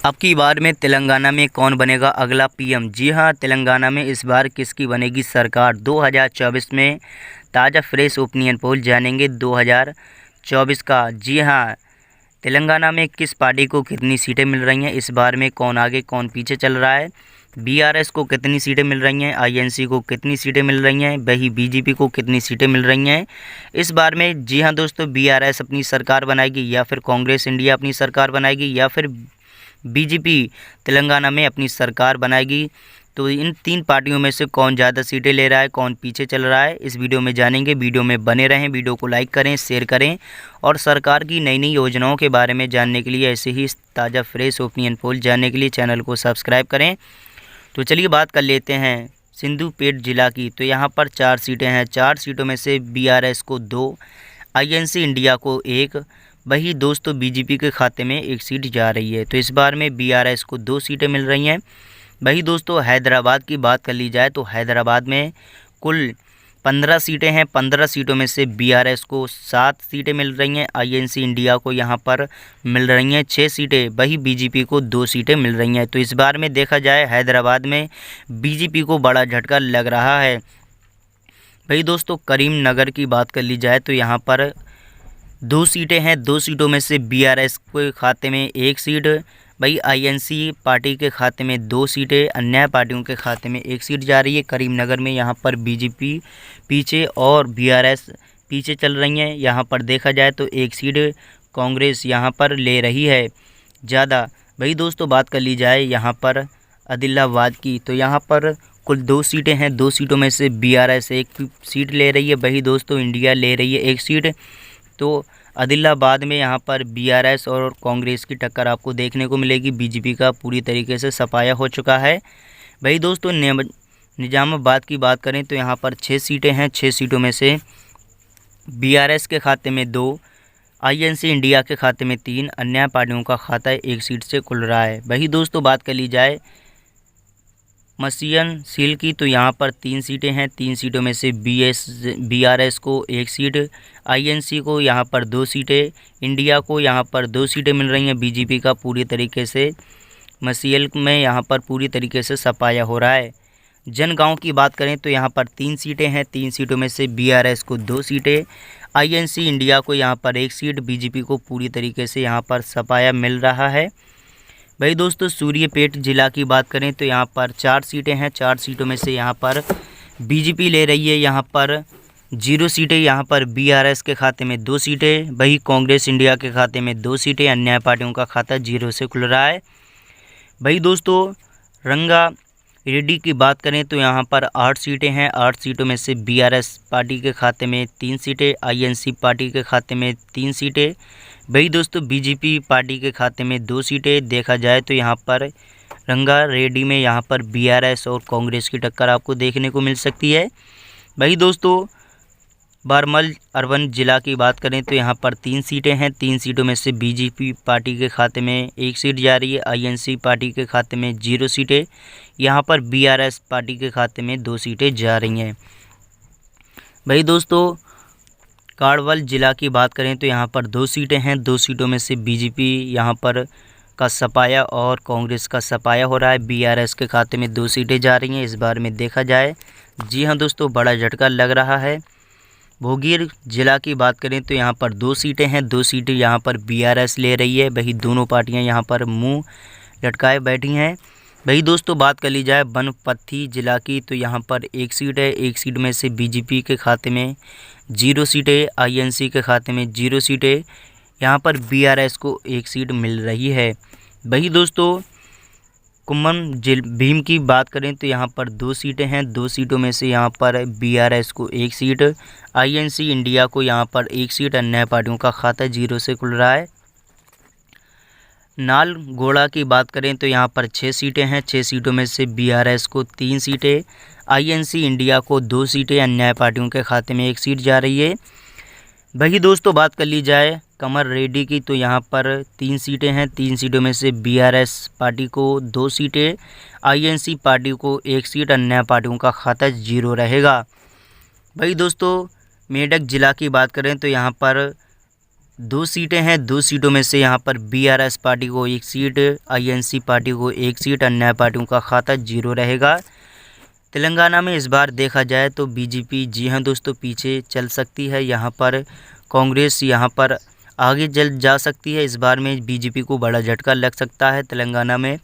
अब की बार में तेलंगाना में कौन बनेगा अगला पीएम? जी हां, तेलंगाना में इस बार किसकी बनेगी सरकार 2024 में? ताज़ा फ्रेश ओपिनियन पोल जानेंगे 2024 का। जी हां, तेलंगाना में किस पार्टी को कितनी सीटें मिल रही हैं, इस बार में कौन आगे कौन पीछे चल रहा है, बीआरएस को कितनी सीटें मिल रही हैं, आईएनसी को कितनी सीटें मिल रही हैं, वही बीजेपी को कितनी सीटें मिल रही हैं इस बार में। जी हां दोस्तों, बीआरएस अपनी सरकार बनाएगी या फिर कांग्रेस इंडिया अपनी सरकार बनाएगी या फिर बीजेपी तेलंगाना में अपनी सरकार बनाएगी। तो इन तीन पार्टियों में से कौन ज़्यादा सीटें ले रहा है, कौन पीछे चल रहा है, इस वीडियो में जानेंगे। वीडियो में बने रहें, वीडियो को लाइक करें, शेयर करें और सरकार की नई नई योजनाओं के बारे में जानने के लिए, ऐसे ही ताज़ा फ्रेश ओपिनियन पोल जानने के लिए चैनल को सब्सक्राइब करें। तो चलिए बात कर लेते हैं सिंधुपेट जिला की। तो यहाँ पर 4 सीटें हैं। 4 सीटों में से बीआरएस को 2, आईएनसी इंडिया को 1, वही दोस्तों बीजेपी के खाते में 1 सीट जा रही है। तो इस बार में बीआरएस को 2 सीटें मिल रही हैं। वही दोस्तों हैदराबाद की बात कर ली जाए तो हैदराबाद में कुल 15 सीटें हैं। 15 सीटों में से बीआरएस को 7 सीटें मिल रही हैं, आईएनसी इंडिया को यहाँ पर मिल रही हैं 6 सीटें, वही बीजेपी को 2 सीटें मिल रही हैं। तो इस बार में देखा जाए हैदराबाद में बीजेपी को बड़ा झटका लग रहा है। वही दोस्तों करीमनगर की बात कर ली जाए तो यहाँ पर 2 सीटें हैं। 2 सीटों में से बीआरएस के खाते में 1 सीट, भाई आईएनसी पार्टी के खाते में 2 सीटें, अन्य पार्टियों के खाते में 1 सीट जा रही है। करीमनगर में यहाँ पर बीजेपी पीछे और बीआरएस पीछे चल रही हैं। यहाँ पर देखा जाए तो 1 सीट कांग्रेस यहाँ पर ले रही है ज़्यादा। वही दोस्तों बात कर ली जाए यहाँ पर आदिलाबाद की, तो यहाँ पर कुल 2 सीटें हैं। 2 सीटों में से बीआरएस 1 सीट ले रही है, वही दोस्तों इंडिया ले रही है 1 सीट। तो आदिलाबाद में यहाँ पर बीआरएस और कांग्रेस की टक्कर आपको देखने को मिलेगी। बीजेपी का पूरी तरीके से सफाया हो चुका है। वही दोस्तों निजामाबाद की बात करें तो यहाँ पर 6 सीटें हैं। 6 सीटों में से बीआरएस के खाते में 2, आईएनसी इंडिया के खाते में 3, अन्य पार्टियों का खाता 1 सीट से खुल रहा है। वही दोस्तों बात कर ली जाए मसीयन सील की, तो यहाँ पर 3 सीटें हैं। 3 सीटों में से बीआरएस को 1 सीट, आईएनसी को यहाँ पर 2 सीटें, इंडिया को यहाँ पर 2 सीटें मिल रही हैं। बीजेपी का पूरी तरीके से मसीयल में यहाँ पर पूरी तरीके से सफाया हो रहा है। जनगांव की बात करें तो यहाँ पर 3 सीटें हैं। 3 सीटों में से बीआरएस को 2 सीटें, आईएनसी इंडिया को यहाँ पर 1 सीट, बीजेपी को पूरी तरीके से यहाँ पर सफाया मिल रहा है। भाई दोस्तों सूर्यपेट जिला की बात करें तो यहाँ पर 4 सीटें हैं। 4 सीटों में से यहाँ पर बीजेपी ले रही है यहाँ पर 0 सीटें, यहाँ पर बीआरएस के खाते में 2 सीटें, वही कांग्रेस इंडिया के खाते में 2 सीटें, अन्य पार्टियों का खाता 0 से खुल रहा है। भाई दोस्तों रंगा रेड्डी की बात करें तो यहाँ पर 8 सीटें हैं। 8 सीटों में से बीआरएस पार्टी के खाते में 3 सीटें, आईएनसी पार्टी के खाते में 3 सीटें, वही दोस्तों बीजेपी पार्टी के खाते में 2 सीटें। देखा जाए तो यहाँ पर रंगा रेड्डी में यहाँ पर बीआरएस और कांग्रेस की टक्कर आपको देखने को मिल सकती है। वही दोस्तों बारमल अर्बन जिला की बात करें तो यहाँ पर 3 सीटें हैं। 3 सीटों में से बीजेपी पार्टी के खाते में 1 सीट जा रही है, आईएनसी पार्टी के खाते में 0 सीटें, यहाँ पर बीआरएस पार्टी के खाते में 2 सीटें जा रही हैं। वही दोस्तों काड़वल जिला की बात करें तो यहाँ पर 2 सीटें हैं। 2 सीटों में से बीजेपी यहाँ पर का सफाया और कांग्रेस का सफाया हो रहा है। बीआरएस के खाते में 2 सीटें जा रही हैं इस बार में देखा जाए। जी हाँ दोस्तों, बड़ा झटका लग रहा है। भोगीर जिला की बात करें तो यहाँ पर 2 सीटें हैं। 2 सीटें यहाँ पर बीआरएस ले रही है, वही दोनों पार्टियाँ यहाँ पर मुँह लटकाए बैठी हैं। वही दोस्तों बात कर ली जाए बनपत्थी जिला की, तो यहाँ पर 1 सीट है। 1 सीट में से बीजेपी के खाते में 0 सीटें, आईएनसी के खाते में 0 सीटें, यहाँ पर बीआरएस को 1 सीट मिल रही है। वही दोस्तों कुम्मम भीम की बात करें तो यहाँ पर 2 सीटें हैं। 2 सीटों में से यहाँ पर बीआरएस को 1 सीट, आईएनसी इंडिया को यहाँ पर 1 सीट, अन्य पार्टियों का खाता 0 से खुल रहा है। नालगोड़ा की बात करें तो यहाँ पर 6 सीटें हैं। 6 सीटों में से बीआरएस को 3 सीटें, आईएनसी इंडिया को 2 सीटें, अन्य पार्टियों के खाते में 1 सीट जा रही है। वही दोस्तों बात कर ली जाए कमर रेड्डी की, तो यहाँ पर 3 सीटें हैं। 3 सीटों में से बीआरएस पार्टी को 2 सीटें, आईएनसी पार्टी को 1 सीट, अन्य पार्टियों का खाता 0 रहेगा। वही दोस्तों मेडक जिला की बात करें तो यहाँ पर 2 सीटें हैं। 2 सीटों में से यहाँ पर बीआरएस पार्टी को 1 सीट, आईएनसी पार्टी को 1 सीट, अन्य पार्टियों का खाता 0 रहेगा। तेलंगाना में इस बार देखा जाए तो बीजेपी, जी हाँ दोस्तों, पीछे चल सकती है। यहाँ पर कांग्रेस यहाँ पर आगे जा सकती है। इस बार में बीजेपी को बड़ा झटका लग सकता है। तेलंगाना में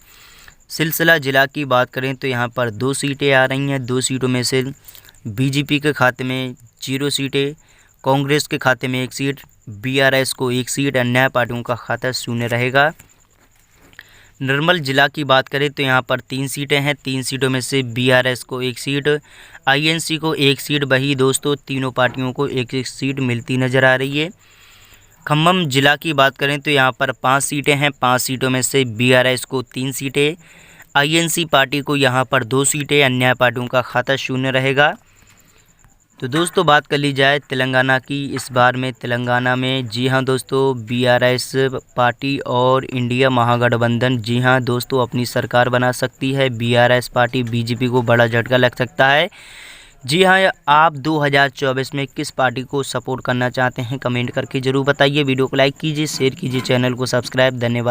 सिलसिला ज़िला की बात करें तो यहाँ पर 2 सीटें आ रही हैं। 2 सीटों में से बीजेपी के खाते में 0 सीटें, कांग्रेस के खाते में 1 सीट, बीआरएस को 1 सीट, अन्य पार्टियों का खाता 0 रहेगा। निर्मल जिला की बात करें तो यहाँ पर 3 सीटें हैं। 3 सीटों में से बीआरएस को 1 सीट, आईएनसी को 1 सीट, वही दोस्तों तीनों पार्टियों को 1-1 सीट मिलती नज़र आ रही है। खम्भम जिला की बात करें तो यहाँ पर 5 सीटें हैं। 5 सीटों में से बीआरएस को 3 सीटें, आईएनसी पार्टी को यहाँ पर 2 सीटें, अन्य पार्टियों का खाता 0 रहेगा। तो दोस्तों बात कर ली जाए तेलंगाना की, इस बार में तेलंगाना में जी हाँ दोस्तों बीआरएस पार्टी और इंडिया महागठबंधन जी हाँ दोस्तों अपनी सरकार बना सकती है। बीआरएस पार्टी बीजेपी को बड़ा झटका लग सकता है। जी हाँ, आप 2024 में किस पार्टी को सपोर्ट करना चाहते हैं कमेंट करके ज़रूर बताइए। वीडियो को लाइक कीजिए, शेयर कीजिए, चैनल को सब्सक्राइब। धन्यवाद।